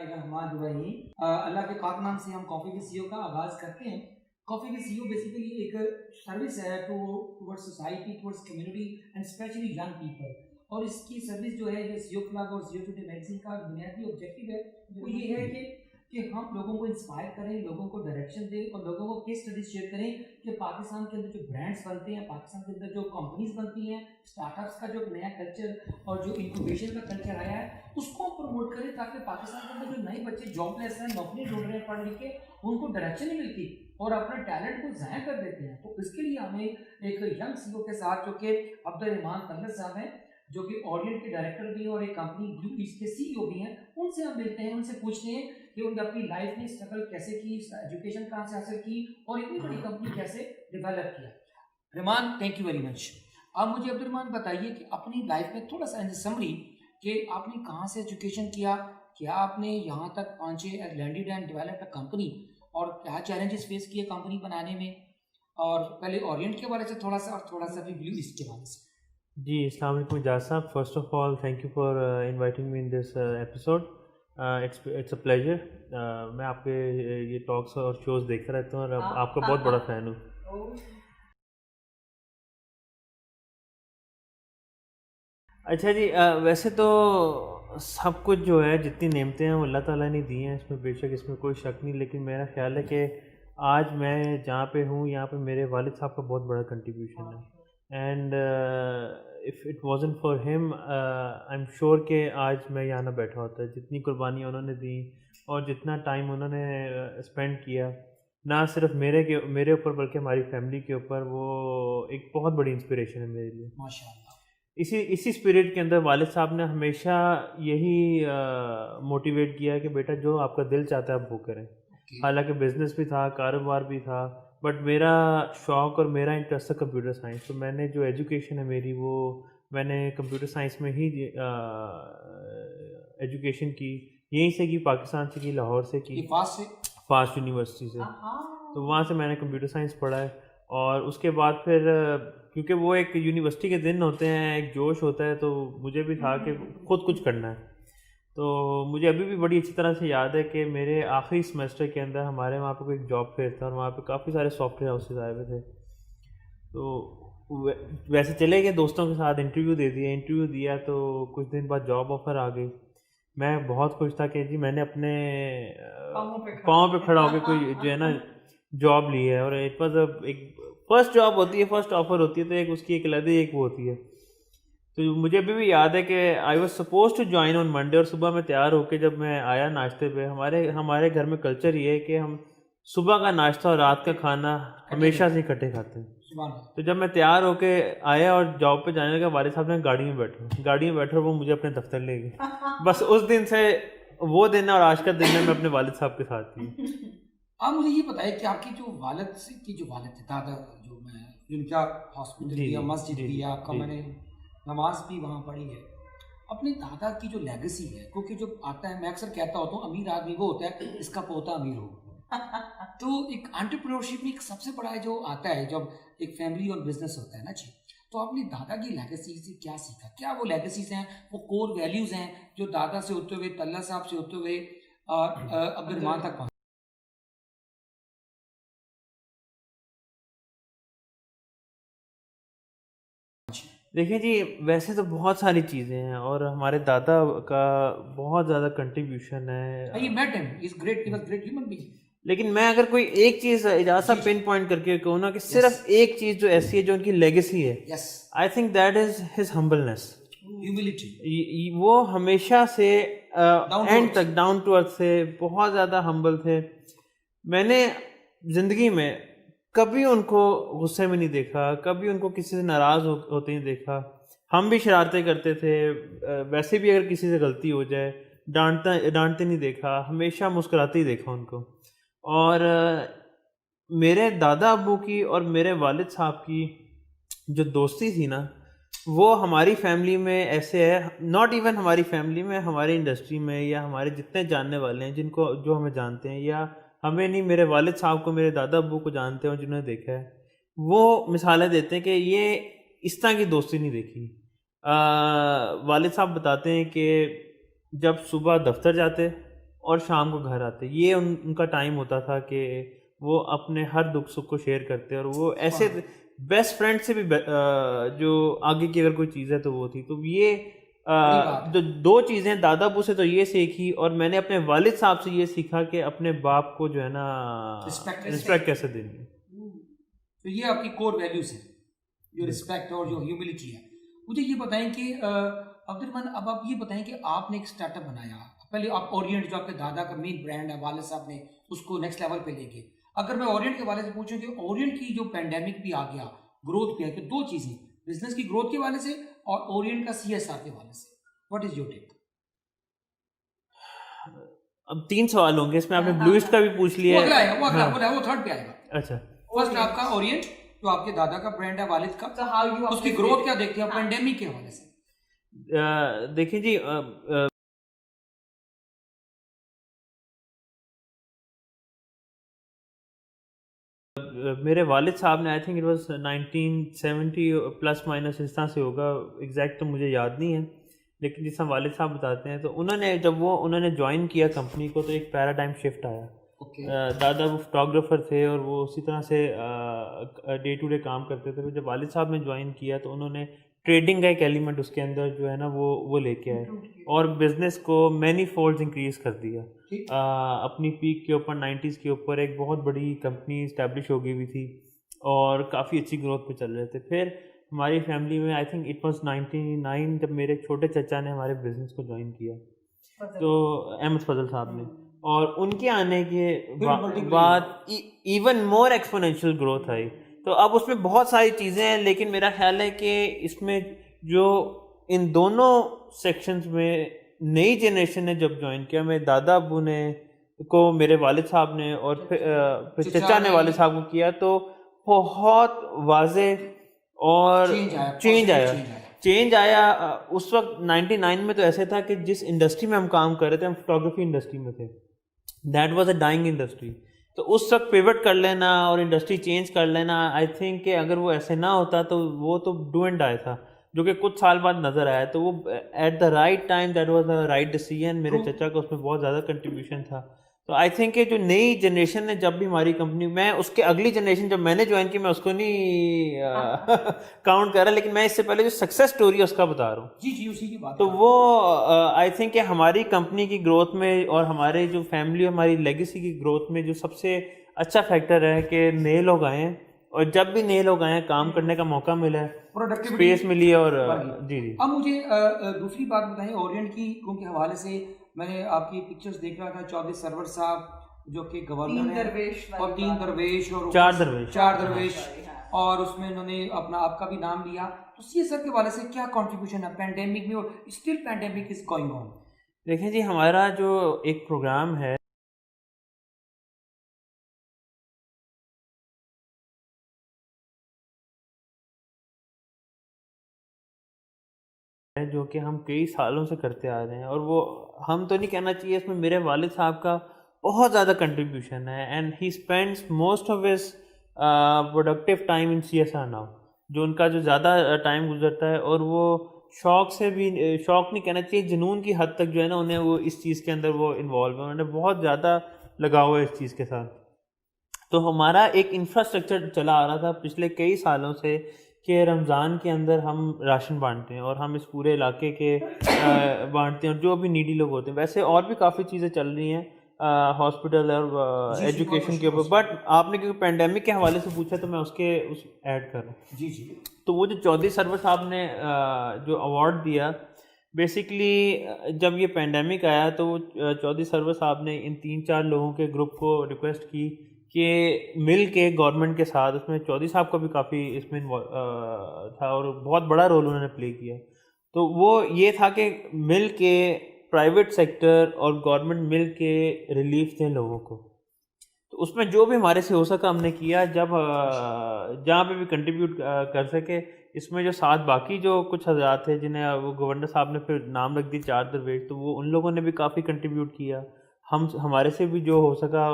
الرحمن الرحیم. اللہ کے پاک نام سے ہم کافی وِد سی او کا آغاز کرتے ہیں. Coffee with C O basically ایک سروس ہے toward society, toward community and specially young people. اور اس کی سروس جو ہے یہ سی او فلاگ اور سی او ٹوڈے میگزین کا بنیادی آبجیکٹیو ہے وہ یہ ہے کہ ہم لوگوں کو انسپائر کریں, لوگوں کو ڈائریکشن دیں اور لوگوں کو کیس اسٹڈیز شیئر کریں کہ پاکستان کے اندر جو برانڈس بنتے ہیں, پاکستان کے اندر جو کمپنیز بنتی ہیں, اسٹارٹ اپس کا جو نیا کلچر اور جو انکوبیشن کا کلچر آیا ہے اس کو پروموٹ کریں تاکہ پاکستان کے اندر جو نئے بچے جاب لیس ہیں, نوکری ڈھونڈ رہے ہیں پڑھ لکھ کے, ان کو ڈائریکشن نہیں ملتی اور اپنے ٹیلنٹ کو ضائع کر دیتے ہیں. تو اس کے لیے ہمیں ایک ینگ سی او کے ساتھ جو کہ عبدالرحمان طلعت صاحب ہیں جو کہ آڈینٹ کے ڈائریکٹر بھی ہیں اور ایک کمپنی بلو پیس کے سی او بھی ہیں, ان سے ہم ملتے ہیں, ان سے پوچھتے ہیں کہ انہوں نے اپنی لائف میں اسٹرگل کیسے کی, ایجوکیشن کہاں سے حاصل کی اور اتنی بڑی کمپنی کیسے ڈیولپ کیا. رحمان تھینک یو ویری مچ. اب مجھے عبدالرحمان بتائیے کہ اپنی لائف میں تھوڑا سا سمری کہ آپ نے کہاں سے ایجوکیشن کیا, کیا آپ نے یہاں تک پہنچے, landed and developed a company, اور کیا چیلنجز فیس کیے کمپنی بنانے میں, اور پہلے اورینٹ کے بارے سے تھوڑا سا اور تھوڑا سا بھی بلو ایسٹ کے بارے سے. جی السلام علیکم اجاز صاحب. First of all thank you for inviting me in this episode. It's a pleasure. میں آپ کے یہ ٹاکس اور شوز دیکھتا رہتا ہوں اور آپ کا بہت بڑا فین ہوں. اچھا جی, ویسے تو سب کچھ جو ہے جتنی نعمتیں ہیں وہ اللہ تعالیٰ نے دی ہیں, اس میں بے شک اس میں کوئی شک نہیں, لیکن میرا خیال ہے کہ آج میں جہاں پہ ہوں یہاں پہ میرے والد صاحب کا بہت بڑا کنٹریبیوشن ہے. And if it wasn't for ہم آئی ایم شیور کہ آج میں یہاں نہ بیٹھا ہوتا. جتنی قربانیاں انہوں نے دیں اور جتنا ٹائم انہوں نے اسپینڈ کیا نہ صرف میرے اوپر بلکہ ہماری فیملی کے اوپر, وہ ایک بہت بڑی انسپریشن ہے میرے لیے. ماشاء اللہ. اسی اسپرٹ کے اندر والد صاحب نے ہمیشہ یہی موٹیویٹ کیا کہ بیٹا جو آپ کا دل چاہتا ہے آپ وہ کریں. حالانکہ بزنس بھی تھا, کاروبار بھی تھا, بٹ میرا شوق اور میرا انٹرسٹ تھا کمپیوٹر سائنس. تو میں نے جو ایجوکیشن ہے میری وہ میں نے کمپیوٹر سائنس میں ہی ایجوکیشن کی, یہیں سے کی, پاکستان سے کی, لاہور سے کی, فاسٹ یونیورسٹی سے. تو وہاں سے میں نے کمپیوٹر سائنس پڑھا ہے. اور اس کے بعد پھر کیونکہ وہ ایک یونیورسٹی کے دن ہوتے ہیں, ایک جوش ہوتا ہے, تو مجھے بھی تھا کہ خود کچھ کرنا ہے. تو مجھے ابھی بھی بڑی اچھی طرح سے یاد ہے کہ میرے آخری سمیسٹر کے اندر ہمارے وہاں پہ کوئی جاب فیئر تھا اور وہاں پہ کافی سارے سافٹ ویئر ہاؤسز آئے ہوئے تھے. تو ویسے چلے گئے دوستوں کے ساتھ, انٹرویو دیا تو کچھ دن بعد جاب آفر آ گئی. میں بہت خوش تھا کہ جی میں نے اپنے پاؤں پہ کھڑا ہو کے کوئی جو ہے نا جاب لی ہے. اور اٹ واز ایک فرسٹ جاب ہوتی ہے, فرسٹ آفر ہوتی ہے, تو ایک اس کی ایک علیحدہ ایک وہ ہوتی ہے. تو مجھے ابھی بھی یاد ہے کہ I was suppose to join on Monday, اور صبح میں تیار ہو کے جب میں آیا ناشتے پہ, ہمارے گھر میں کلچر یہ ہے کہ ہم صبح کا ناشتہ اور رات کا کھانا ہمیشہ سے اکٹھے کھاتے ہیں. تو جب میں تیار ہو کے آیا اور جاب پہ جانے لگا, والد صاحب نے گاڑی میں بیٹھے اور وہ مجھے اپنے دفتر لے گئے. بس اس دن سے وہ دن ہے اور آج کا دن ہے میں اپنے والد صاحب کے ساتھ تھی. آپ مجھے یہ بتائیں کہ آپ کی جو والد تھے, دادا, جو میں جن کا ہاسپٹل دیا, مسجد دیا, آپ کا میں نے نماز بھی وہاں پڑھی ہے, اپنے دادا کی جو لیگسی ہے, کیونکہ جو آتا ہے, میں اکثر کہتا ہوتا ہوں امیر آدمی وہ ہوتا ہے اس کا پوتا امیر ہو. تو ایک انٹرپرینورشپ میں ایک سب سے بڑا جو آتا ہے جب ایک فیملی اور بزنس ہوتا ہے نا جی, تو آپ نے دادا کی لیگسی سے کیا سیکھا, کیا وہ لیگسیز ہیں, وہ کور ویلیوز ہیں جو دادا سے ہوتے ہوئے, طلعت صاحب سے ہوتے ہوئے عبدالرحمان تک پہنچے؟ دیکھیں جی, ویسے تو بہت ساری چیزیں ہیں اور ہمارے دادا کا بہت زیادہ کنٹریبیوشن ہے, لیکن میں اگر کوئی ایک چیز اجازت پن پوائنٹ کر کے کہوں نا کہ صرف ایک چیز جو ایسی ہے جو ان کی لیگیسی ہے, I think that is his humbleness. وہ ہمیشہ سے اینڈ تک ڈاؤن ٹو ارتھ سے بہت زیادہ ہمبل تھے. میں نے زندگی میں کبھی ان کو غصے میں نہیں دیکھا, کبھی ان کو کسی سے ناراض ہوتے نہیں دیکھا. ہم بھی شرارتیں کرتے تھے, ویسے بھی اگر کسی سے غلطی ہو جائے ڈانٹتے نہیں دیکھا, ہمیشہ مسکراتے ہی دیکھا ان کو. اور میرے دادا ابو کی اور میرے والد صاحب کی جو دوستی تھی نا, وہ ہماری فیملی میں ایسے ہے, ناٹ ایون ہماری فیملی میں, ہماری انڈسٹری میں یا ہمارے جتنے جاننے والے ہیں جو ہمیں جانتے ہیں, یا ہمیں نہیں, میرے والد صاحب کو, میرے دادا ابو کو جانتے ہیں اور جنہوں نے دیکھا ہے, وہ مثالیں دیتے ہیں کہ یہ اس طرح کی دوستی نہیں دیکھی. والد صاحب بتاتے ہیں کہ جب صبح دفتر جاتے اور شام کو گھر آتے. یہ ان کا ٹائم ہوتا تھا کہ وہ اپنے ہر دکھ سکھ کو شیئر کرتے, اور وہ ایسے بیسٹ فرینڈ سے بھی جو آگے کی اگر کوئی چیز ہے تو وہ تھی. تو یہ جو دو چیزیں دادا ابو سے تو یہ سیکھی, اور میں نے اپنے والد صاحب سے یہ سیکھا کہ اپنے باپ کو جو ہے نا رسپیکٹ کیسے دینی ہے. تو یہ آپ کی کور ویلیوز ہیں, جو رسپیکٹ اور جو ہیوملٹی ہے. مجھے یہ بتائیں کہ عبد الرحمن, اب آپ یہ بتائیں کہ آپ نے ایک اسٹارٹ اپ بنایا, پہلے آپ اورینٹ جو آپ کے دادا کا مین برانڈ ہے, والد صاحب نے اس کو نیکسٹ لیول پہ لے گئے. اگر میں اورینٹ کے والے سے پوچھوں کہ اورینٹ کی جو پینڈیمک بھی آ گیا, گروتھ بھی آ گیا, دو چیزیں, بزنس کی گروتھ کے والے سے اور اورینٹ کا CSR کے والے سے, واٹ از یور ٹیک؟ اب 3 سوال ہوں گے اس میں, آپ نے بلوئسٹ کا بھی پوچھ لیا ہے, وہ تھرڈ پہ آئے گا. اچھا, فرسٹ آپ کا اورینٹ جو آپ کے دادا کا برانڈ ہے والد کا, اس کی گروتھ کیا دیکھتے ہیں پینڈیمک کے حوالے سے؟ دیکھیں جی, میرے والد صاحب نے I think it was 1970 plus minus اس طرح سے ہوگا, ایگزیکٹ تو مجھے یاد نہیں ہے, لیکن جس طرح والد صاحب بتاتے ہیں تو انہوں نے جب انہوں نے جوائن کیا کمپنی کو تو ایک پیراڈائم شفٹ آیا. دادا وہ فوٹوگرافر تھے اور وہ اسی طرح سے ڈے ٹو ڈے کام کرتے تھے. جب والد صاحب نے جوائن کیا تو انہوں نے ٹریڈنگ کا ایک ایلیمنٹ اس کے اندر جو ہے نا وہ لے کے آئے, اور بزنس کو مینی فولڈز انکریز کر دیا. اپنی پیک کے اوپر 90s کے اوپر ایک بہت بڑی کمپنی اسٹیبلش ہو گئی ہوئی تھی, اور کافی اچھی گروتھ پہ چل رہے تھے. پھر ہماری فیملی میں آئی تھنک اٹ واز 99 جب میرے چھوٹے چچا نے ہمارے بزنس کو جوائن کیا, تو احمد فضل صاحب نے, اور ان کے آنے کے بعد even more exponential growth I. تو اب اس میں بہت ساری چیزیں ہیں, لیکن میرا خیال ہے کہ اس میں جو ان دونوں سیکشنز میں نئی جنریشن نے جب جوائن کیا, میرے دادا ابو نے کو میرے والد صاحب نے اور پھر چچا نے والد صاحب کو کیا, تو بہت واضح اور چینج آیا. اس وقت 99 میں تو ایسے تھا کہ جس انڈسٹری میں ہم کام کر رہے تھے, ہم فوٹوگرافی انڈسٹری میں تھے, that was a dining industry. تو اس وقت پیوٹ کر لینا اور انڈسٹری چینج کر لینا, آئی تھنک کہ اگر وہ ایسے نہ ہوتا تو وہ تو ڈو اینڈ ڈائی تھا, جو کہ کچھ سال بعد نظر آیا. تو وہ at the right time, that was the right decision. میرے چچا کا اس میں بہت زیادہ کنٹریبیوشن تھا. تو آئی تھنک کہ جو نئی جنریشن نے جب بھی ہماری کمپنی, میں اس کے اگلی جنریشن جب میں نے جوائن کی میں اس کو نہیں کاؤنٹ کر رہا, لیکن میں اس سے پہلے جو سکسیس اسٹوری ہے اس کا بتا رہا ہوں. جی اسی کی بات. تو وہ آئی تھنک کہ ہماری کمپنی کی گروتھ میں اور ہمارے جو فیملی, ہماری لیگیسی کی گروتھ میں جو سب سے اچھا فیکٹر ہے کہ نئے لوگ آئے ہیں, اور جب بھی نئے لوگ آئے ہیں کام کرنے کا موقع ملا ہے, اسپیس ملی ہے. اور جی. اب مجھے دوسری بات بتائیں اورینٹ کی کے حوالے سے. میں نے آپ کی پکچرز دیکھ رہا تھا, چودھری سرور صاحب جو کہ گورنر ہیں, اور 3 درویش اور 4 درویش, اور اس میں انہوں نے اپنا آپ کا بھی نام لیا. تو CSR کے حوالے سے کیا کنٹریبیوشن ہے پینڈیمک میں, اور still pandemic is going on? دیکھیں جی, ہمارا جو ایک پروگرام ہے جو کہ ہم کئی سالوں سے کرتے آ رہے ہیں, اور وہ ہم تو نہیں کہنا چاہیے, اس میں میرے والد صاحب کا بہت زیادہ کنٹریبیوشن ہے. And he spends most of his productive time in CSR now, جو ان کا جو زیادہ ٹائم گزرتا ہے, اور وہ شوق سے بھی, شوق نہیں کہنا چاہیے, جنون کی حد تک جو ہے نا انہیں وہ اس چیز کے اندر وہ انوالو ہے, انہوں نے بہت زیادہ لگاؤ ہے اس چیز کے ساتھ. تو ہمارا ایک انفراسٹرکچر چلا آ رہا تھا پچھلے کئی سالوں سے کہ رمضان کے اندر ہم راشن بانٹتے ہیں, اور ہم اس پورے علاقے کے بانٹتے ہیں, اور جو بھی نیڈی لوگ ہوتے ہیں. ویسے اور بھی کافی چیزیں چل رہی ہیں ہاسپٹل اور ایجوکیشن کے اوپر, بٹ آپ نے کیونکہ پینڈیمک کے حوالے سے پوچھا تو میں اس ایڈ کر رہا ہوں. جی. تو وہ جو چودھری سرور صاحب نے جو ایوارڈ دیا, بیسکلی جب یہ پینڈیمک آیا تو چودھری سرور صاحب نے ان 3-4 لوگوں کے گروپ کو ریکویسٹ کی کہ مل کے گورنمنٹ کے ساتھ, اس میں چودھری صاحب کا بھی کافی اس میں تھا اور بہت بڑا رول انہوں نے پلے کیا. تو وہ یہ تھا کہ مل کے پرائیویٹ سیکٹر اور گورنمنٹ مل کے ریلیف دیں لوگوں کو. تو اس میں جو بھی ہمارے سے ہو سکا ہم نے کیا, جب جہاں پہ بھی کنٹریبیوٹ کر سکے. اس میں جو ساتھ باقی جو کچھ حضرات تھے جنہیں وہ گورنر صاحب نے پھر نام رکھ دی 4 درویش, تو وہ ان لوگوں نے بھی کافی کنٹریبیوٹ کیا. ہمارے سے بھی جو ہو سکا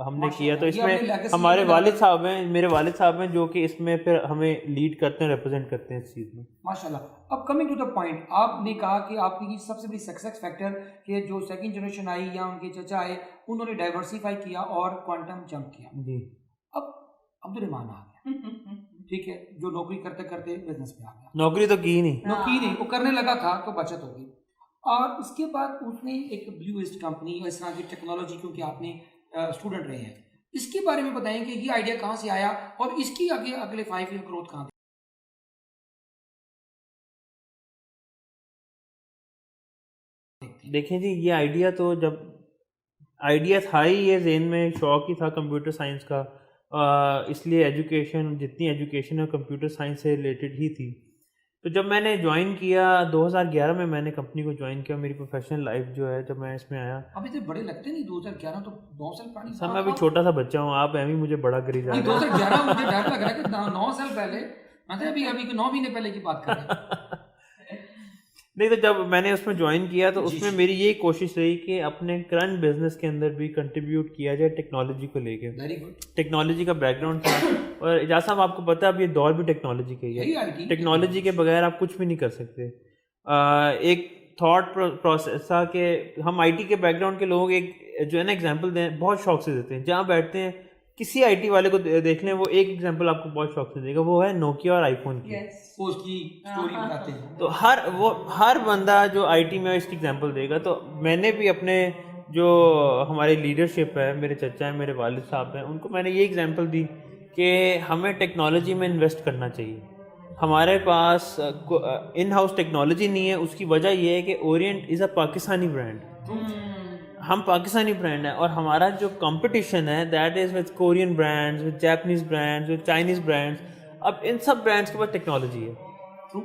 ہم نے کیا. تو اس میں ہمارے والد صاحب ہیں, میرے والد صاحب ہیں, جو کہ اس میں پھر ہمیں لیڈ کرتے ہیں, ریپرزینٹ کرتے ہیں اس چیز میں. ماشاء اللہ. اب کمنگ ٹو دا پوائنٹ, آپ نے کہا کہ آپ کی سب سے بڑی سکسیس فیکٹر کہ جو سیکنڈ جنریشن آئی یا ان کے چچا آئے انہوں نے ڈائیورسیفائی کیا اور کوانٹم جمپ کیا. جی. اب عبدالرحمان آ گیا, ٹھیک ہے, جو نوکری کرتے کرتے بزنس پہ آ گیا. نوکری تو کی نہیں, وہ کرنے لگا تھا تو بچت ہو گئی. اور اس کے بعد اس نے ایک بلیو ایسٹ کمپنی اور اس طرح کی ٹیکنالوجی, کیونکہ آپ نے اسٹوڈنٹ رہے ہیں, اس کے بارے میں بتائیں کہ یہ آئیڈیا کہاں سے آیا اور اس کی آگے اگلے 5 ایئر گروتھ کہاں. دیکھیں جی, یہ آئیڈیا تو جب آئیڈیا تھا ہی, یہ ذہن میں شوق ہی تھا کمپیوٹر سائنس کا, اس لیے ایجوکیشن, جتنی ایجوکیشن ہے کمپیوٹر سائنس سے ریلیٹڈ ہی تھی. تو جب میں نے جوائن کیا 2011 میں نے کمپنی کو جوائن کیا, میری پروفیشنل لائف جو ہے جب میں اس میں آیا. ابھی تو بڑے لگتے نہیں, 2011 تو 9 سال پرانی. سر میں ابھی چھوٹا سا بچہ ہوں, آپ ایویں مجھے بڑا کری جا رہے ہیں. 2011 مجھے ڈر لگ رہا ہے کہ 9 سال پہلے, میں ابھی 9 مہینے پہلے کی بات کر رہے ہیں. نہیں, تو جب میں نے اس میں جوائن کیا تو اس میں میری یہی کوشش رہی کہ اپنے کرنٹ بزنس کے اندر بھی کنٹریبیوٹ کیا جائے ٹیکنالوجی کو لے کے. ٹیکنالوجی کا بیک گراؤنڈ تھا, اور اجاز صاحب آپ کو پتہ ہے اب یہ دور بھی ٹیکنالوجی کا ہی ہے. ٹیکنالوجی کے بغیر آپ کچھ بھی نہیں کر سکتے. ایک تھاٹ پروسیس تھا کہ ہم آئی ٹی کے بیک گراؤنڈ کے لوگ ایک جو ہے نا ایگزامپل دیں, بہت شوق سے دیتے ہیں. جہاں بیٹھتے ہیں کسی آئی ٹی والے کو دیکھ لیں, وہ ایک ایگزامپل آپ کو بہت شوق سے دے گا, وہ ہے نوکیا اور آئی فون کی. تو ہر بندہ جو آئی ٹی میں اس کی ایگزامپل دے گا. تو میں نے بھی اپنے جو ہماری لیڈرشپ ہے, میرے چچا ہیں, میرے والد صاحب ہیں, ان کو میں نے یہ ایگزامپل دی کہ ہمیں ٹیکنالوجی میں انویسٹ کرنا چاہیے. ہمارے پاس ان ہاؤس ٹیکنالوجی نہیں ہے, اس کی وجہ یہ ہے کہ اورینٹ از اے پاکستانی برانڈ. ہم پاکستانی برانڈ ہیں, اور ہمارا جو کمپٹیشن ہے that is with Korean brands, with Japanese brands, with Chinese brands. اب ان سب برانڈس کے پاس ٹیکنالوجی ہے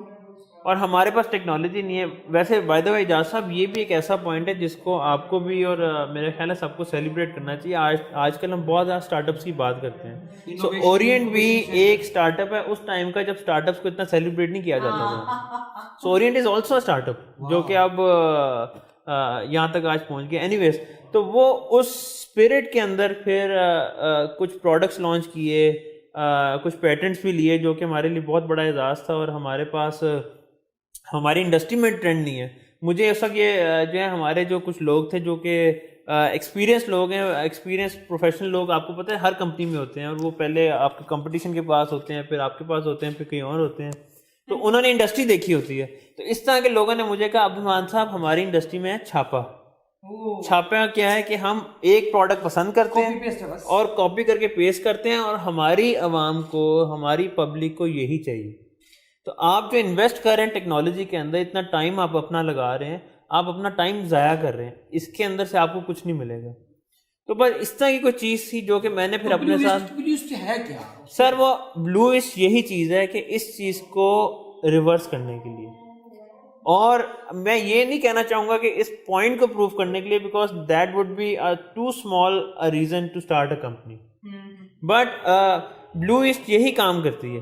اور ہمارے پاس ٹیکنالوجی نہیں ہے. ویسے بائی دا وے اجاز صاحب, یہ بھی ایک ایسا پوائنٹ ہے جس کو آپ کو بھی اور میرے خیال ہے سب کو سیلیبریٹ کرنا چاہیے. آج کل ہم بہت زیادہ اسٹارٹ اپس کی بات کرتے ہیں. سو اورینٹ بھی ایک اسٹارٹ اپ ہے اس ٹائم کا جب اسٹارٹ اپس کو اتنا سیلیبریٹ نہیں کیا جاتا تھا. So Orient is also a startup جو کہ اب یہاں تک آج پہنچ گیا. اینی ویز, تو وہ اس اسپرٹ کے اندر پھر کچھ پروڈکٹس لانچ کیے, کچھ پیٹنٹس بھی لیے, جو کہ ہمارے لیے بہت بڑا اعزاز تھا. اور ہمارے پاس ہماری انڈسٹری میں ٹرینڈ نہیں ہے. مجھے اس وقت یہ جو ہے ہمارے جو کچھ لوگ تھے جو کہ ایکسپیرینس لوگ ہیں, ایکسپیرینس پروفیشنل لوگ, آپ کو پتہ ہے ہر کمپنی میں ہوتے ہیں, اور وہ پہلے آپ کے کمپٹیشن کے پاس ہوتے ہیں, پھر آپ کے پاس ہوتے ہیں, پھر کہیں اور ہوتے ہیں. تو انہوں نے انڈسٹری دیکھی ہوتی ہے. تو اس طرح کے لوگوں نے مجھے کہا عبدالرحمان صاحب ہماری انڈسٹری میں ہے چھاپا. چھاپا کیا ہے کہ ہم ایک پروڈکٹ پسند کرتے ہیں اور کاپی کر کے پیسٹ کرتے ہیں, اور ہماری عوام کو, ہماری پبلک کو یہی چاہیے. تو آپ جو انویسٹ کر رہے ہیں ٹیکنالوجی کے اندر, اتنا ٹائم آپ اپنا لگا رہے ہیں, آپ اپنا ٹائم ضائع کر رہے ہیں, اس کے اندر سے آپ کو کچھ نہیں ملے گا. تو بس اس طرح کی کوئی چیز تھی جو کہ میں نے پھر اپنے ساتھ, ہے کیا سر وہ بلوئسٹ یہی چیز ہے کہ اس چیز کو ریورس کرنے کے لیے, اور میں یہ نہیں کہنا چاہوں گا کہ اس پوائنٹ کو پروف کرنے کے لیے, because that would be too small reason to start a company, but BlueEast یہی کام کرتی ہے.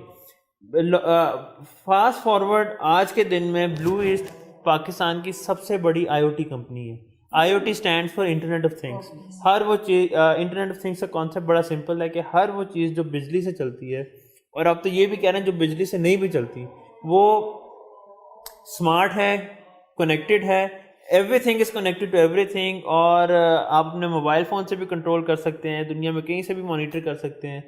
فاسٹ فارورڈ آج کے دن میں بلوئسٹ پاکستان کی سب سے بڑی آئی او ٹی کمپنی ہے. I O T stands for internet of things. ہر وہ چیز, انٹرنیٹ آف تھنگس کا کانسیپٹ بڑا سمپل ہے کہ ہر وہ چیز جو بجلی سے چلتی ہے, اور آپ تو یہ بھی کہہ رہے ہیں جو بجلی سے نہیں بھی چلتی, وہ اسمارٹ ہے, کنیکٹڈ ہے, everything is connected to everything. اور آپ اپنے موبائل فون سے بھی کنٹرول کر سکتے ہیں, دنیا میں کہیں سے بھی مانیٹر کر سکتے ہیں.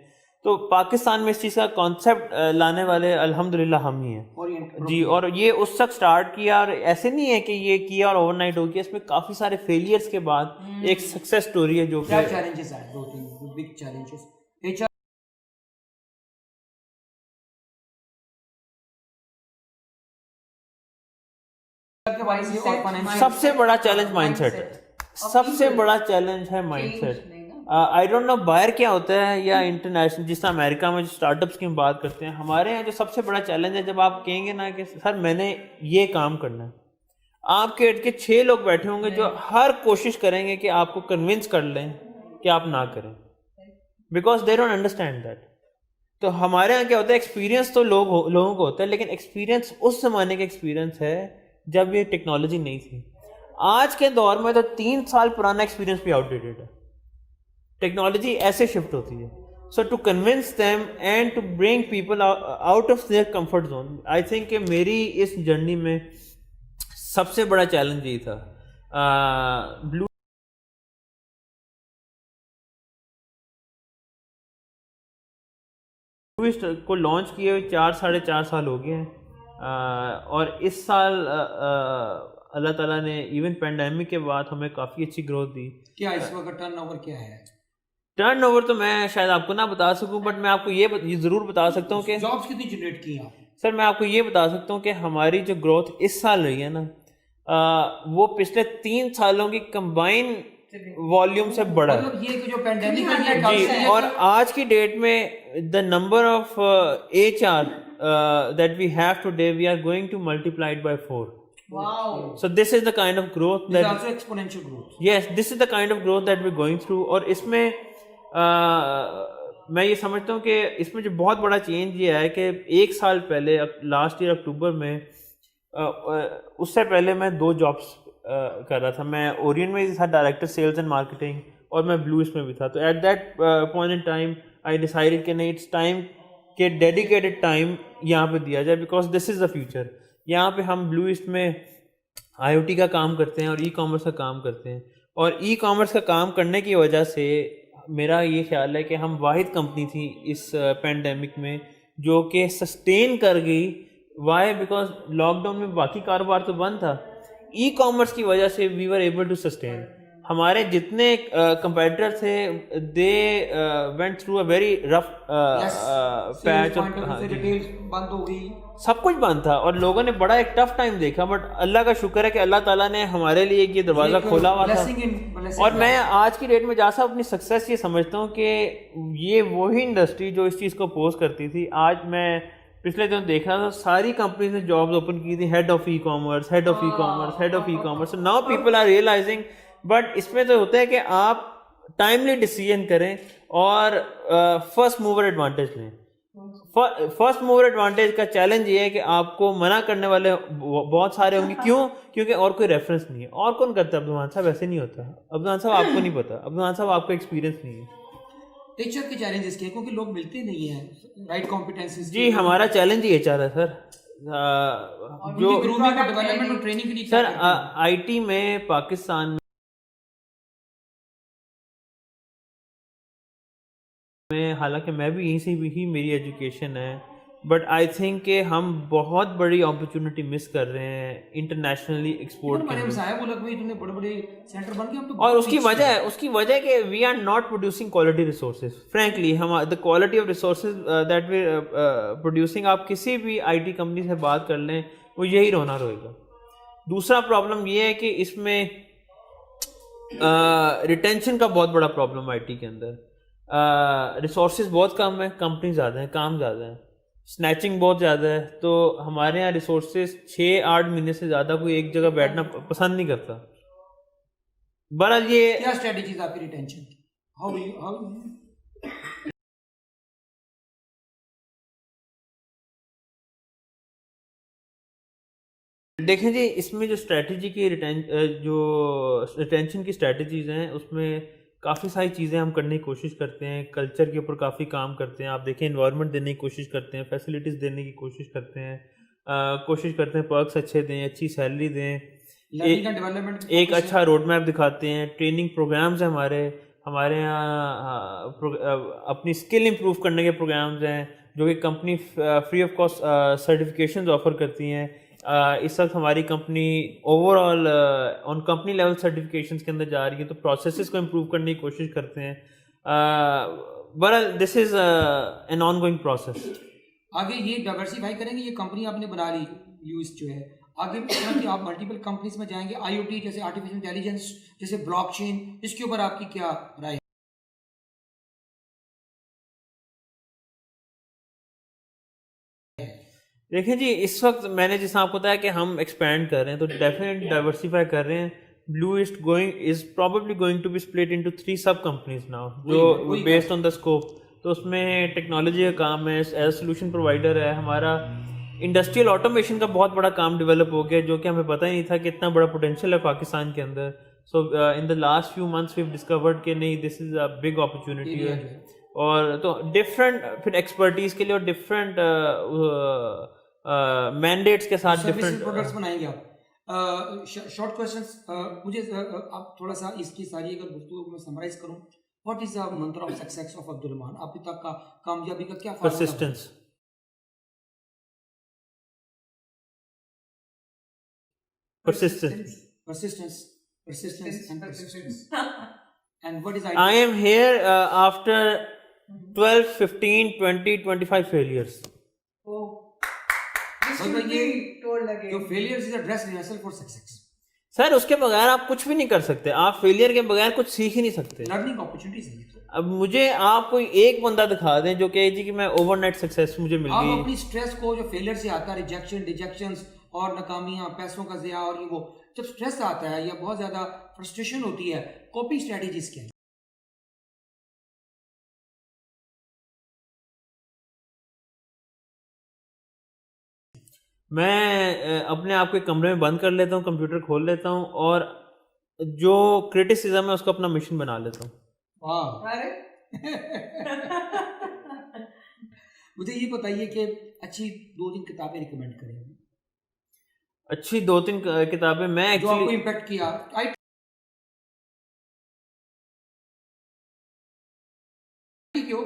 تو پاکستان میں اس چیز کا کانسیپٹ لانے والے الحمدللہ ہم ہی ہیں جی. اور یہ اس وقت اسٹارٹ کیا, اور ایسے نہیں ہے کہ یہ کیا اور اوور نائٹ ہو گیا, اس میں کافی سارے فیلئرس کے بعد ایک سکسیس سٹوری ہے. جو کہ چیلنجز ہیں, 2-3 بگ چیلنجز. سب سے بڑا چیلنج مائنڈ سیٹ ہے, سب سے بڑا چیلنج ہے mindset. I don't know باہر کیا ہوتا ہے یا انٹرنیشنل, جس طرح امریکہ میں جو اسٹارٹ اپس کی ہم بات کرتے ہیں, ہمارے یہاں جو سب سے بڑا چیلنج ہے, جب آپ کہیں گے نا کہ سر میں نے یہ کام کرنا ہے, آپ کے ارد گرد 6 لوگ بیٹھے ہوں گے جو ہر کوشش کریں گے کہ آپ کو کنونس کر لیں کہ آپ نہ کریں, because they don't understand that. تو ہمارے یہاں کیا ہوتا ہے, ایکسپیرینس تو لوگوں کو ہوتا ہے, لیکن ایکسپیرینس اس زمانے کا ایکسپیرینس ہے جب یہ ٹیکنالوجی نہیں تھی. آج کے دور میں تو 3 سال پرانا ایکسپیرینس بھی آؤٹ ڈیٹڈ ہے. ٹیکنالوجی ایسے شفٹ ہوتی ہے. So to convince them and to bring people out of their comfort zone, I think کہ میری اس جرنی میں سب سے بڑا چیلنج یہ تھا. بلو کو لانچ کیے ہوئے 4-4.5 سال ہو گئے ہیں, اور اس سال اللہ تعالیٰ نے ایون پینڈیمک کے بعد ہمیں کافی اچھی گروتھ دی. کیا اس وقت ٹرن اوور کیا ہے؟ ٹرن اوور تو میں شاید آپ کو نہ بتا سکوں, بٹ میں آپ کو یہ ضرور بتا سکتا ہوں کہ جابس کتنی جنریٹ کی آپ؟ سر میں آپ کو یہ بتا سکتا ہوں کہ ہماری جو گروتھ اس سال رہی ہے نا, وہ پچھلے 3 سالوں کی کمبائن والیوم سے بڑا ہے. مطلب یہ کہ جو پینڈیمک ہے جی, اور آج کی ڈیٹ میں the number of HR that we have today, we are going to multiply it by 4. Wow. So this is the kind of growth that is also exponential growth. Yes, this is the kind of growth that we're going through. اور اس میں میں یہ سمجھتا ہوں کہ اس میں جو بہت بڑا چینج یہ ہے کہ 1 سال پہلے لاسٹ ایئر اکتوبر میں, اس سے پہلے میں 2 جابس کر رہا تھا. میں اورینٹ میں تھا ڈائریکٹر سیلز اینڈ مارکیٹنگ, اور میں بلو اسٹ میں بھی تھا. تو at that point in time I decided کہ نہیں, اٹس ٹائم کہ ڈیڈیکیٹڈ ٹائم یہاں پہ دیا جائے, because this is the future. یہاں پہ ہم بلو ایسٹ میں IoT کا کام کرتے ہیں اور ای کامرس کا کام کرتے ہیں, اور ای کامرس کا کام کرنے کی وجہ سے میرا یہ خیال ہے کہ ہم واحد کمپنی تھی اس پینڈیمک میں جو کہ سسٹین کر گئی. وائی؟ بیکاز لاک ڈاؤن میں باقی کاروبار تو بند تھا, ای کامرس کی وجہ سے we were able to sustain. ہمارے جتنے کمپیٹیٹر تھے they went through a very rough patch, بند ہو گئی, سب کچھ بند تھا, اور لوگوں نے بڑا ایک ٹف ٹائم دیکھا. بٹ اللہ کا شکر ہے کہ اللہ تعالیٰ نے ہمارے لیے یہ دروازہ کھولا ہوا تھا. اور میں آج کی ڈیٹ میں جیسا اپنی سکسیس یہ سمجھتا ہوں کہ یہ وہی انڈسٹری جو اس چیز کو اپوز کرتی تھی. آج میں پچھلے دن دیکھ رہا تھا ساری کمپنیز نے جابز اوپن کی تھی, head of e commerce, head of e commerce, head of e commerce. Now people are realising. But اس میں تو ہوتا ہے کہ آپ ٹائملی ڈیسیژن کریں اور فرسٹ موور ایڈوانٹیج لیں. فرسٹ موور ایڈوانٹیج کا چیلنج یہ ہے کہ آپ کو منع کرنے والے بہت سارے ہوں گے. کیوں؟ کیونکہ اور کوئی ریفرنس نہیں ہے. اور کون کرتا ہے؟ عبدالرحمان صاحب ایسے نہیں ہوتا. عبدالرحمان صاحب آپ کو نہیں پتا, عبدالرحمان صاحب آپ کو ایکسپیرینس نہیں ہے. HR کے چیلنجز کیا؟ کیونکہ لوگ ملتے نہیں ہیں رائٹ کمپیٹنسز. جی ہمارا چیلنج ہی HR ہے سر. جو ڈیولپمنٹ اور ٹریننگ کے لیے سر IT میں پاکستان میں, حالانکہ میں بھی یہیں سے ہی میری ایجوکیشن ہے, بٹ آئی تھنک کہ ہم بہت بڑی اپرچونٹی مس کر رہے ہیں انٹرنیشنلی ایکسپورٹ کے. اور اس کی وجہ ہے کہ we are not producing quality resources. Frankly the quality of resources that we producing, آپ کسی بھی IT کمپنی سے بات کر لیں وہ یہی رونا روئے گا. دوسرا پرابلم یہ ہے کہ اس میں ریٹینشن کا بہت بڑا پرابلم IT کے اندر. ریسورسز بہت کم ہیں, کمپنی زیادہ ہیں, کام زیادہ ہے, اسنیچنگ بہت زیادہ ہے. تو ہمارے یہاں ریسورسز 6-8 مہینے سے زیادہ کوئی ایک جگہ بیٹھنا پسند نہیں کرتا. بہرحال یہ کیا اسٹریٹجیز آپ کی ریٹینشن کی؟ دیکھیں جی, اس میں جو اسٹریٹجی کی ریٹینشن کی اسٹریٹجیز ہیں اس میں کافی ساری چیزیں ہم کرنے کی کوشش کرتے ہیں. کلچر کے اوپر کافی کام کرتے ہیں. آپ دیکھیں انوائرمنٹ دینے کی کوشش کرتے ہیں, فیسلٹیز دینے کی کوشش کرتے ہیں, پرکس اچھے دیں, اچھی سیلری دیں, ایک اچھا روڈ میپ دکھاتے ہیں. ٹریننگ پروگرامز ہیں ہمارے یہاں, اپنی اسکل امپروو کرنے کے پروگرامز ہیں جو کہ company free of cost certifications offer کرتی ہیں. اس وقت ہماری کمپنی اوور آل آن کمپنی لیول سرٹیفکیشنز کے اندر جا رہی ہے, تو پروسیسز کو امپروو کرنے کی کوشش کرتے ہیں. بہرحال this is an ongoing process. آگے یہ ڈائیورسیفائی کریں گے, یہ کمپنی آپ نے بنا لی یوز جو ہے, آگے کہ آپ ملٹیپل کمپنیز میں جائیں گے, IoT جیسے آرٹیفیشل انٹیلیجنس, جیسے بلاک چین, اس کے اوپر آپ کی کیا رائے ہے؟ دیکھیں جی, اس وقت میں نے جس آپ کو بتایا کہ ہم ایکسپینڈ کر رہے ہیں, تو ڈیفینیٹلی ڈائیورسیفائی کر رہے ہیں. BlueEast is probably going to be split into 3 sub companies now, جو بیسڈ آن دا اسکوپ. تو اس میں ٹیکنالوجی کا کام ہے, ایز سولوشن پرووائڈر ہے ہمارا, انڈسٹریل آٹومیشن کا بہت بڑا کام ڈیولپ ہو گیا جو کہ ہمیں پتہ ہی نہیں تھا کہ اتنا بڑا پوٹینشیل ہے پاکستان کے اندر. So in the last few months we have discovered کہ نہیں دس از اے بگ اپرچونیٹی ہے. اور تو ڈفرینٹ پھر ایکسپرٹیز کے لیے اور ڈفرینٹ مینڈیٹس کے ساتھ ڈفرینٹ پروڈکٹس بنائیں گے آپ. شارٹ کوسچنس مجھے آپ تھوڑا سا اس کی ساری اگر گفتگو میں سمرائز کروں, واٹ از دا منتر آف سکسیس آف عبدالرحمان؟ ابھی تک کا کامیابی کا کیا persistence. And what is I am here after 12, 15, 20, 25 failures. Oh. Your failures is a dress rehearsal for success. سر اس کے بغیر آپ کچھ بھی نہیں کر سکتے, آپ فیلئر کے بغیر کچھ سیکھ ہی نہیں سکتے. لرننگ اپرچونٹیز ہیں. اب مجھے آپ کوئی ایک بندہ دکھا دیں جو کہ جی کہ میں اوور نائٹ سکسیس مجھے مل گئی. آپ اپنی سٹریس کو جو فیلئر سے آتا ہے, ریجیکشنز اور ناکامیاں, پیسوں کا ضیاع اور یہ وہ, جب سٹریس آتا ہے یا بہت زیادہ فرسٹریشن ہوتی ہے, کوپنگ اسٹریٹجیز کیا ہیں؟ میں اپنے آپ کو ایک کمرے میں بند کر لیتا ہوں, کمپیوٹر کھول لیتا ہوں اور جو کرٹیسزم ہے اس کو اپنا مشن بنا لیتا ہوں. مجھے یہ بتائیے کہ اچھی 2-3 کتابیں ریکمینڈ کریں. اچھی 2-3 کتابیں میں جو آپ کو امپیکٹ کیا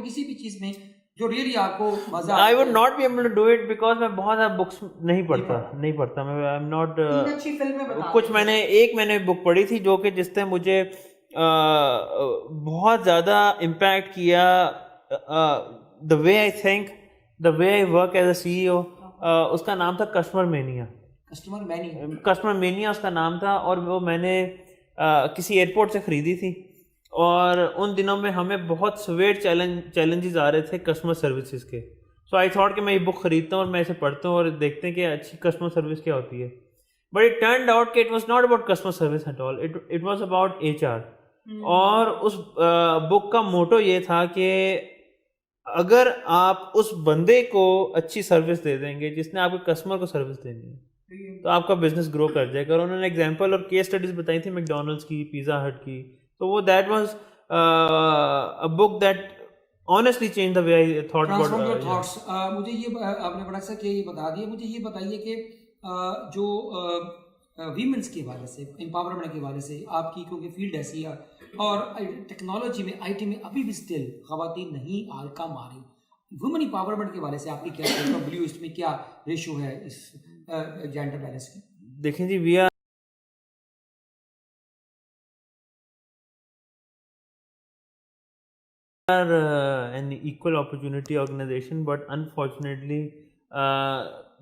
کسی بھی چیز میں جو ریئلی آپ کو مزہ. I would not be able to do it because میں بہت زیادہ بکس نہیں پڑھتا. میں I'm not کچھ میں نے بک پڑھی تھی جو کہ جس نے مجھے بہت زیادہ امپیکٹ کیا. the way I think, the way I work as a CEO, اس کا نام تھا کسٹمر مینیا اس کا نام تھا, اور وہ میں نے کسی ایئرپورٹ سے خریدی تھی. اور ان دنوں میں ہمیں بہت سویٹ چیلنجز آ رہے تھے کسٹمر سروسز کے. سو آئی تھاٹ کہ میں یہ بک خریدتا ہوں اور میں اسے پڑھتا ہوں اور دیکھتے ہیں کہ اچھی کسٹمر سروس کیا ہوتی ہے. بٹ اٹ ٹرنڈ آؤٹ کہ it was not about customer service at all, it was about HR. اور اس بک کا موٹو یہ تھا کہ اگر آپ اس بندے کو اچھی سروس دے دیں گے جس نے آپ کے کسٹمر کو سروس دینی ہے تو آپ کا بزنس گرو کر جائے گا. اور انہوں نے ایگزامپل اور کیس اسٹڈیز بتائی تھی میکڈونلڈس کی, پیزا ہٹ کی. تو وہ that was a book that honestly changed the way I thought about transform your thoughts. مجھے یہ آپ نے بڑا سا کہ یہ بتا دیا. مجھے یہ بتائیے کہ جو ویمنس کے حوالے سے, امپاورمنٹ کے حوالے سے آپ کی کیونکہ فیلڈ ایسی ہے اور ٹیکنالوجی میں IT میں ابھی بھی اسٹل خواتین نہیں کم آ رہی, وومن امپاورمنٹ کے حوالے سے آپ کی کیا بلیو ایسٹ میں کیا ریشو ہے اس جینڈر بیلنس کی؟ دیکھیں جی, we are an equal opportunity organization, but unfortunately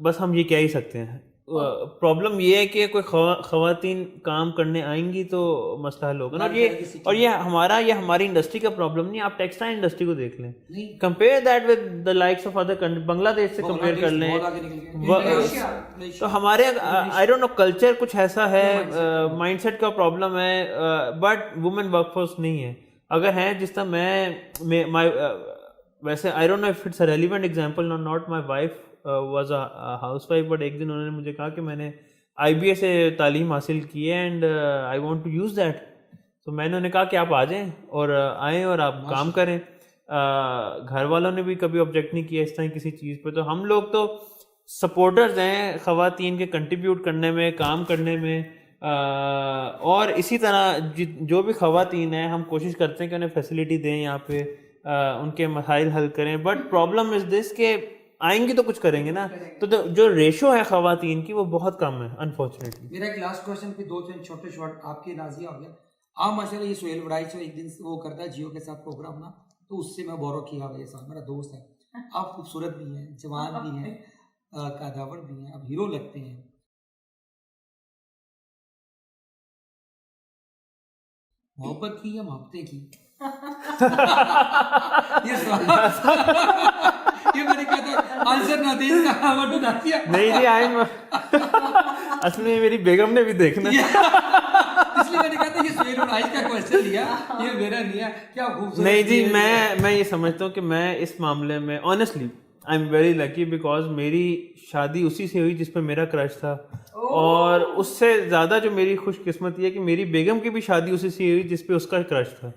بس ہم یہ کہہ ہی سکتے ہیں. پرابلم یہ ہے کہ کوئی خواتین کام کرنے آئیں گی تو مسئلہ حل ہوگا. اور یہ ہماری انڈسٹری کا پرابلم نہیں. آپ ٹیکسٹائل انڈسٹری کو دیکھ لیں, compare that with the likes of other country. Bangladesh سے کمپیئر کر لیں تو ہمارے آئی ڈونٹ نو کلچر کچھ ایسا ہے, مائنڈ سیٹ کا پرابلم ہے, بٹ وومن ورک فورس نہیں ہے. اگر ہیں جس طرح میں ویسے I don't know if it's a relevant example, not my wife was a housewife, but ایک دن انہوں نے مجھے کہا کہ میں نے IBA سے تعلیم حاصل کی ہے and I want to use that. تو میں نے انہیں کہا کہ آپ آ جائیں اور آئیں اور آپ کام کریں. گھر والوں نے بھی کبھی آبجیکٹ نہیں کیا اس طرح کسی چیز پہ. تو ہم لوگ تو سپورٹرز ہیں خواتین کے کنٹریبیوٹ کرنے میں, کام کرنے میں. اور اسی طرح جو بھی خواتین ہیں ہم کوشش کرتے ہیں کہ انہیں فیسلٹی دیں, یہاں پہ ان کے مسائل حل کریں. بٹ پرابلم از دس کہ آئیں گی تو کچھ کریں گے نا, تو جو ریشو ہے خواتین کی وہ بہت کم ہے انفارچونیٹلی. میرا ایک لاسٹ کوشچن پہ 2-3 چھوٹے شارٹ آپ کے نازیہ ہو گیا. آپ ماشاء اللہ یہ سہیل وڑائچ ایک دن وہ کرتا ہے جیو کے ساتھ پروگرام نا, تو اس سے میں بورو کیا بھائی صاحب, میرا دوست ہے. آپ خوبصورت بھی ہیں, جوان بھی ہیں, قداور بھی ہیں, اب ہیرو لگتے ہیں. محبت کی یا محبتیں کی؟ یہ میں نے کہا تھا آنسر نہ دے اس کا آمد بتا دیا. نہیں جی, اصل میں میری بیگم نے بھی دیکھنا, اس لیے میں نے کہا تھا یہ سہیل وڑائچ کا کوشچن لیا, یہ میرا نہیں ہے. کیا خوبصورت. نہیں جی, میں یہ سمجھتا ہوں کہ میں اس معاملے میں honestly I am very lucky because میری شادی اسی سے ہوئی جس پہ میرا کرش تھا, اور اس سے زیادہ جو میری خوش قسمتی ہے کہ میری بیگم کی بھی شادی اسی سے ہوئی جس پہ اس کا کرش تھا.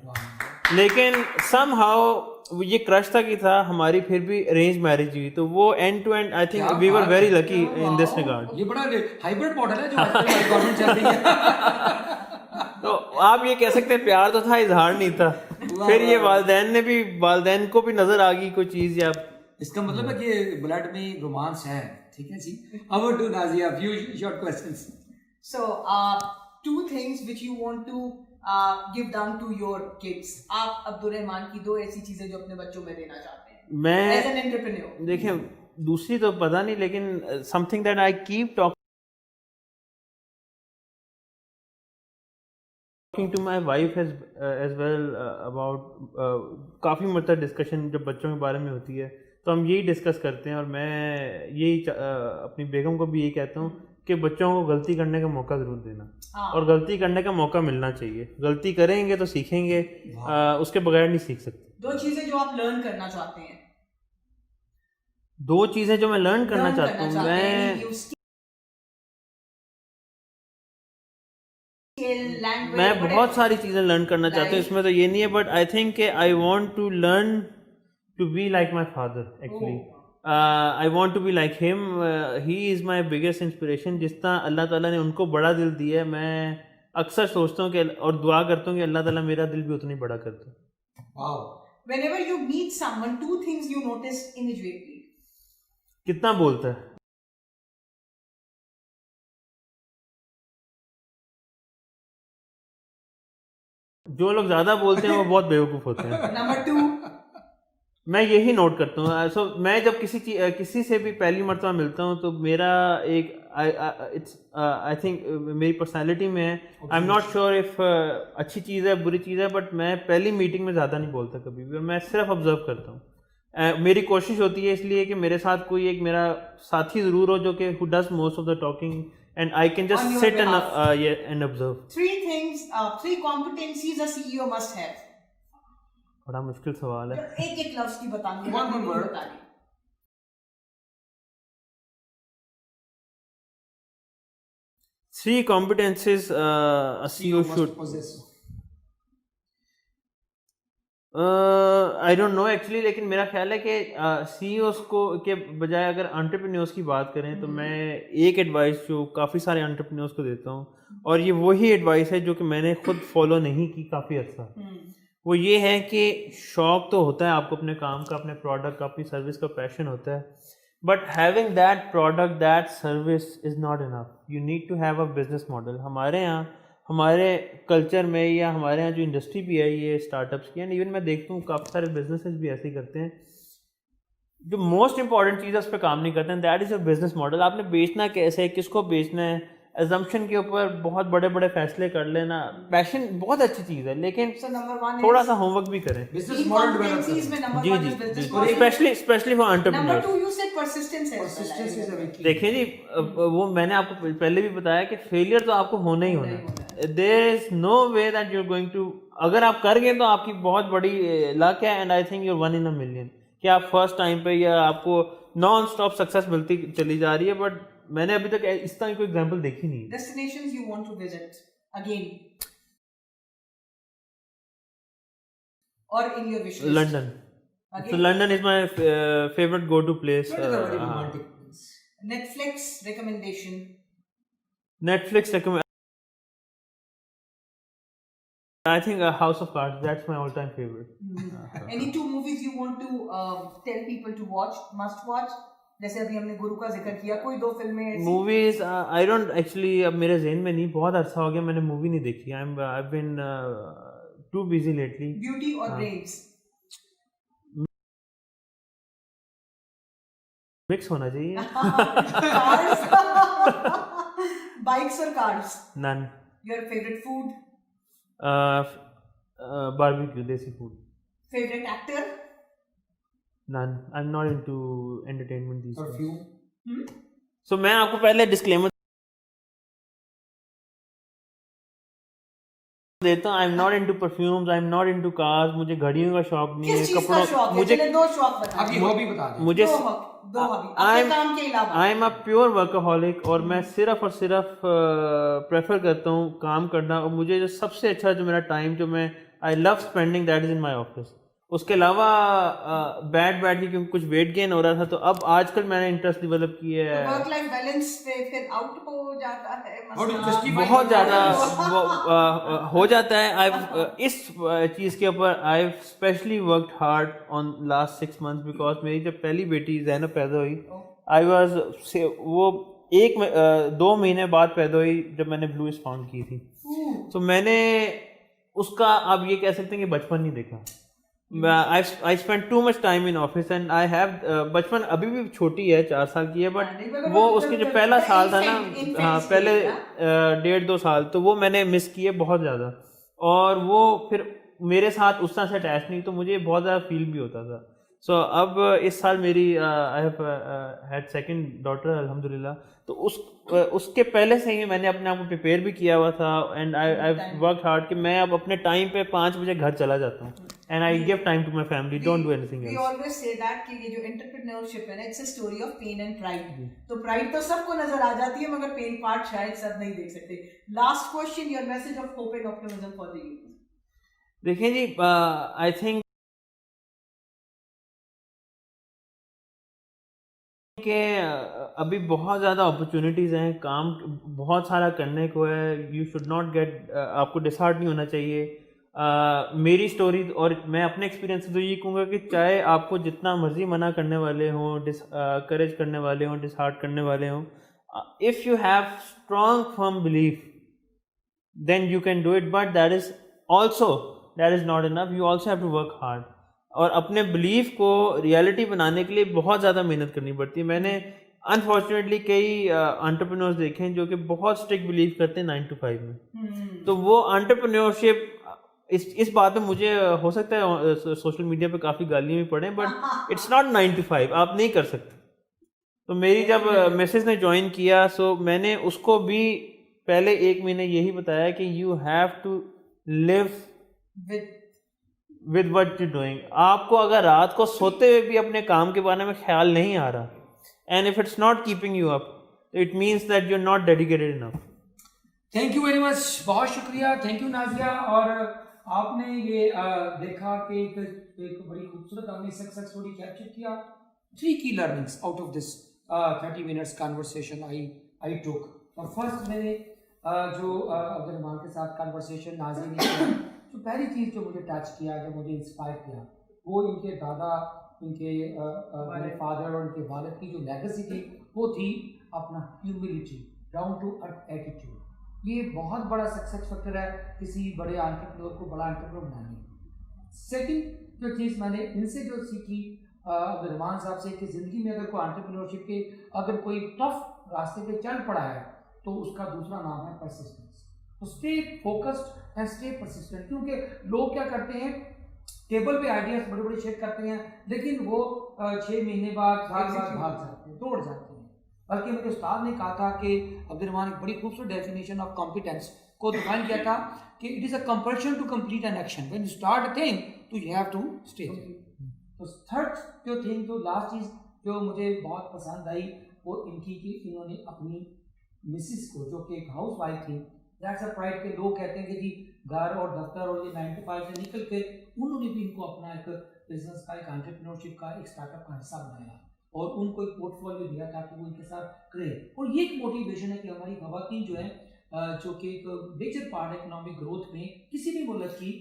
لیکن سم ہاؤ یہ کرش تھا کہ تھا ہماری پھر بھی ارینج میرج ہوئی, تو وہ end to end I think we were very lucky in this regard. یہ بڑا ہائبرڈ ماڈل ہے جو آج کل ہماری گورنمنٹ چل رہی ہے. تو آپ یہ کہہ سکتے ہیں پیار تو تھا, اظہار نہیں تھا. پھر یہ والدین کو بھی نظر آ گئی کوئی چیز, یا اس کا مطلب ہے کہ بلڈ میں رومانس ہے. ٹھیک ہے جی. Over to Nazia, few short questions. So, two things which you want to give down to your kids. آپ عبد الرحمان کی دو ایسی چیزیں جو اپنے بچوں میں دینا چاہتے ہیں میں as an entrepreneur. دیکھیں دوسری تو پتہ نہیں, لیکن something that I keep talking to my wife as well about کافی مرتبہ ڈسکشن جب بچوں کے بارے میں ہوتی ہے تو ہم یہی ڈسکس کرتے ہیں, اور میں یہی اپنی بیگم کو بھی یہی کہتا ہوں کہ بچوں کو غلطی کرنے کا موقع ضرور دینا, اور غلطی کرنے کا موقع ملنا چاہیے. غلطی کریں گے تو سیکھیں گے, اس کے بغیر نہیں سیکھ سکتے. دو چیزیں جو آپ لرن کرنا چاہتے ہیں. دو چیزیں جو میں لرن کرنا چاہتا ہوں, میں بہت ساری چیزیں لرن کرنا چاہتا ہوں, اس میں تو یہ نہیں ہے, بٹ آئی تھنک کہ I want to learn to be like my father. Actually I want to be like him. He is my biggest inspiration. جس طرح اللہ تعالیٰ نے ان کو بڑا دل دیا ہے, میں اکثر سوچتا ہوں کہ اور دعا کرتا ہوں کہ اللہ تعالیٰ میرا دل بھی اتنا ہی بڑا کر دے. Whenever you meet someone, two things you notice immediately. کتنا بولتا ہے, جو لوگ زیادہ بولتے ہیں وہ بہت بیوقوف ہوتے ہیں. Number two, میں یہی نوٹ کرتا ہوں. سو میں جب کسی سے بھی پہلی مرتبہ ملتا ہوں تو میرا ایک آئی تھنک میری پرسنالٹی میں ہے, I am not sure if اچھی چیز ہے بری چیز ہے, بٹ میں پہلی میٹنگ میں زیادہ نہیں بولتا کبھی بھی, اور میں صرف آبزرو کرتا ہوں. میری کوشش ہوتی ہے اس لیے کہ میرے ساتھ کوئی ایک میرا ساتھی ضرور ہو جو کہ who does most of the talking and I can just sit and observe. Three things, three competencies a CEO must have. بڑا مشکل سوال ہے. ایک ایک لفظ کی بتانی ہے. One word. Three competencies a CEO should possess. I don't know actually, لیکن میرا خیال ہے کہ سی اوز کو کے بجائے اگر انٹرپرینیورس کی بات کریں تو میں ایک ایڈوائس جو کافی سارے انٹرپرینیورس کو دیتا ہوں, اور یہ وہی ایڈوائس ہے جو کہ میں نے خود فالو نہیں کی کافی عرصہ, وہ یہ ہے کہ شوق تو ہوتا ہے آپ کو اپنے کام کا, اپنے پروڈکٹ کا, اپنی سروس کا پیشن ہوتا ہے, but having that product that service is not enough. You need to have a business model. ہمارے یہاں ہمارے کلچر میں یا ہمارے یہاں جو انڈسٹری بھی ہے یہ اسٹارٹ اپس کی, اینڈ ایون میں دیکھتا ہوں کافی سارے بزنسز بھی ایسے ہی کرتے ہیں, جو موسٹ امپورٹنٹ چیز ہے اس پہ کام نہیں کرتے ہیں. That is your business model. آپ نے بیچنا کیسے, کس کو بیچنا ہے, ایزمپشن کے اوپر بہت بڑے بڑے فیصلے کر لینا. پیشن بہت اچھی چیز ہے, لیکن تھوڑا سا ہوم ورک بھی کریں. بزنس ماڈل ڈیولپ جی اسپیشلی فار انٹرپرینیورز. دیکھیں جی, وہ میں نے آپ کو پہلے بھی بتایا کہ فیلئر تو آپ کو ہونا ہی ہونا ہے. There is no way that you are going to, اگر آپ کر گئے تو آپ کی بہت بڑی لک ہے, and I think you 1 in a million کہ آپ فرسٹ ٹائم پہ یا آپ کو نان اسٹاپ سکسیس ملتی چلی جا رہی ہے. بٹ میں نے ابھی تک اس طرح کی کوئی ایگزامپل دیکھی نہیں. Destinations you want to visit again or in your wish list? London. So London is my favorite go-to place. Netflix recommendation. Netflix recommend. I think House of Cards. That's my all-time favorite. Any two movies you want to tell people to watch, must watch? جیسے ابھی ہم نے گرو کا ذکر کیا, کوئی دو فلمیں movies I don't actually, اب میرے ذہن میں نہیں, بہت عرصہ ہو گیا میں نے مووی نہیں دیکھی. I've been too busy lately. Beauty اور بریوز مکس ہونا چاہیے. بائکس اور کارز؟ نن. Your favourite food? باربیکیو, دیسی food. Favourite actor? None. I'm not into entertainment these days. Perfume? So میں آپ کو پہلے ڈسکلیمر دیتا ہوں. I'm not into perfumes, I'm not into cars. مجھے گھڑیوں کا شوق نہیں ہے, کس چیز کا شوق ہے؟ چلے دو شوق بتا. اب یہ ہابی بتا دیں. مجھے دو ہابی اپنے کام کے علاوہ. I am a pure workaholic, اور میں صرف اور صرف پریفر کرتا ہوں کام کرنا, اور مجھے جو سب سے اچھا جو میرا ٹائم جو میں I love spending that is in my office. اس کے علاوہ بیٹھ کے کیونکہ کچھ ویٹ گین ہو رہا تھا, تو اب آج کل میں نے انٹرسٹ ڈیولپ کیا ہے. ورک لائف بیلنس پہ پھر آؤٹ ہو جاتا ہے, بہت زیادہ ہو جاتا ہے. اس چیز کے اوپر I especially worked hard on last 6 months, because میری جب پہلی بیٹی زینب پیدا ہوئی, آئی واز وہ 2 مہینے بعد پیدا ہوئی جب میں نے بلو از فاؤنڈ کی تھی. تو میں نے اس کا آپ یہ کہہ سکتے ہیں کہ بچپن نہیں دیکھا. I spent too much time in office and I have بچپن ابھی بھی چھوٹی ہے, 4 سال کی ہے, بٹ وہ اس کے جو پہلا سال تھا نا, ہاں پہلے 1.5-2 سال, تو وہ میں نے مس کیے بہت زیادہ, اور وہ پھر میرے ساتھ اس طرح سے اٹیچ نہیں, تو مجھے بہت زیادہ فیل بھی ہوتا تھا. سو اب اس سال میری I have had second daughter الحمد للہ, تو اس کے پہلے سے ہی میں نے اپنے آپ کو پریپیئر بھی کیا ہوا تھا, اینڈ آئی ورک ہارڈ کہ میں اب اپنے ٹائم پہ 5 بجے گھر چلا جاتا ہوں, and I give time to my family, don't do anything else. We always say that کہ یہ جو entrepreneurship ہے نا, it's a story of pain and pride. تو pride تو سب کو نظر آ جاتی ہے, مگر pain part شاید سب نہیں دیکھ سکتے. Last question, your message of hope and optimism for the youth. دیکھیں جی, I think کہ ابھی بہت زیادہ اپرچونیٹیز ہیں, کام بہت سارا کرنے کو ہے. یو شوڈ ناٹ گیٹ, آپ کو ڈسہارٹ نہیں ہونا چاہیے. میری سٹوری اور میں اپنے ایکسپیرینس سے تو یہ کہوں گا کہ چاہے آپ کو جتنا مرضی منع کرنے والے ہوں, ڈسکریج کرنے والے ہوں, ڈسہارٹ کرنے والے ہوں, if you have strong firm belief then you can do it, but that is not enough. You also have to work hard, اور اپنے بلیف کو ریالٹی بنانے کے لیے بہت زیادہ محنت کرنی پڑتی ہے. میں نے انفارچونیٹلی کئی انٹرپرینورز دیکھے ہیں جو کہ بہت اسٹرکٹ بلیو کرتے ہیں 9 to 5 میں, تو وہ انٹرپرینورشپ اس بات میں مجھے ہو سکتا ہے سوشل میڈیا پہ کافی گالیاں بھی پڑیں, بٹ اٹس ناٹ 9 to 5, آپ نہیں کر سکتے. تو میری جب مسز نے جوائن کیا, سو میں نے اس کو بھی پہلے 1 مہینے یہی بتایا کہ you have to live with what you doing. آپ کو اگر رات کو سوتے ہوئے بھی اپنے کام کے بارے میں خیال نہیں آ رہا, and if it's not keeping you up, it means that you are not dedicated enough. Thank you very much, بہت شکریہ. Thank you Nazia. اور آپ نے یہ دیکھا کہ ایک بڑی خوبصورت آپ نے سکسیس اسٹوری کیپچر کیا. 3 key learnings out of this 30 minutes conversation I took. اور فرسٹ میں نے جو عبد الرحمان کے ساتھ کنورسیشن نازیہ نے کیا, جو پہلی چیز جو مجھے ٹچ کیا, جو مجھے انسپائر کیا, وہ ان کے دادا, ان کے فادر اور ان کے والد کی جو لیگیسی تھی, وہ تھی اپنا humility, down to earth attitude. یہ بہت بڑا سکسیس فیکٹر ہے کسی بڑے انٹرپرینور کو بڑا انٹرپرینور بنانے میں. سیکنڈ جو چیز میں نے ان سے جو سیکھی عبد الرحمان صاحب سے, کہ زندگی میں اگر کوئی انٹرپرینورشپ کے اگر کوئی ٹف راستے پہ چل پڑا ہے, تو اس کا دوسرا نام ہے پرسسٹنس. تو stay focused and stay persistent. کیونکہ لوگ کیا کرتے ہیں, ٹیبل پہ آئیڈیاز بڑے بڑے شیئر کرتے ہیں, لیکن وہ 6 مہینے بعد سال بعد بھاگ جاتے ہیں, توڑ جاتے ہیں. بلکہ میرے استاد نے کہا تھا کہ عبد الرحمان ایک بڑی خوبصورت ڈیفینیشن آف کمپیٹنس کو ڈیفائن کیا تھا کہ it is a compulsion to complete an action. When you start a thing تو یو ہیو ٹو اسٹے. تو تھرڈ جو تھنگ, جو لاسٹ چیز جو مجھے بہت پسند آئی, وہ ان کی کہ انہوں نے اپنی مسز کو, جو کہ ایک ہاؤس وائف تھی, دیٹس اے پرائڈ کے لوگ کہتے ہیں کہ جی گھر اور دفتر اور یہ 9 to 5 سے نکل کے انہوں نے بھی ان کو اپنا ایک بزنس کا, ایک انٹرپرینورشپ کا, ایک اسٹارٹ اپ کا حصہ بنایا, اور ان کو ایک پورٹ فولیو دیا تاکہ وہ ان کے ساتھ کرے. اور یہ ایک موٹیویشن ہے کہ ہماری خواتین جو ہیں, جو کہ ایک میجر پارٹ ہے اکنامک گروتھ میں کسی بھی ملک کی.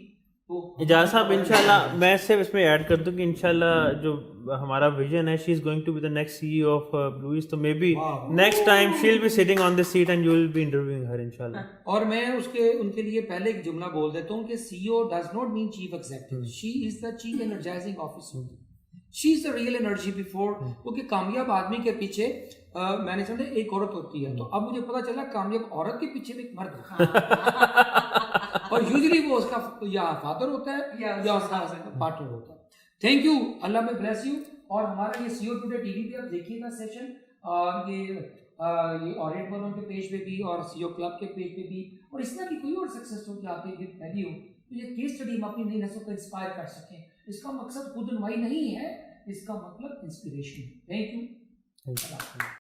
اجاز صاحب انشاءاللہ میں صرف اس میں ایڈ کر دوں کہ انشاءاللہ جو ہمارا ویژن ہے, she is going to be the next C E O of BlueEast, تو maybe next time she will be sitting on this seat and you will be interviewing her انشاءاللہ. اور میں ان کے لیے پہلے ایک جملہ بول دیتا ہوں کہ C E O does not mean chief executive, she is the chief energising officer. She is the real energy before. کیونکہ کامیاب آدمی کے پیچھے میں نے سمجھا ایک عورت ہوتی ہے, تو اب مجھے پتا چلا کامیاب عورت کے پیچھے بھی ایک مرد ہوتا ہے, اور یوزلی وہ اس کا یا فادر ہوتا ہے یا اس کا پارٹنر ہوتا ہے. تھینک یو, اللہ میں بلیس یو. اور ہمارا یہ سی او ٹوڈے ٹی وی پہ آپ دیکھیے گا سیشن, اور یہ آریٹ والوں کے پیج پہ بھی اور سی او کلب کے پیج پہ بھی اور اس طرح کی کوئی اور سکسیس اسٹوری آپ کے گرد پھیلی ہو تو یہ کیس اسٹڈی ہم اپنی نئی نسل کو انسپائر کر سکیں. اس کا مقصد خود نمائی نہیں ہے, اس کا مطلب انسپریشن. Thank you.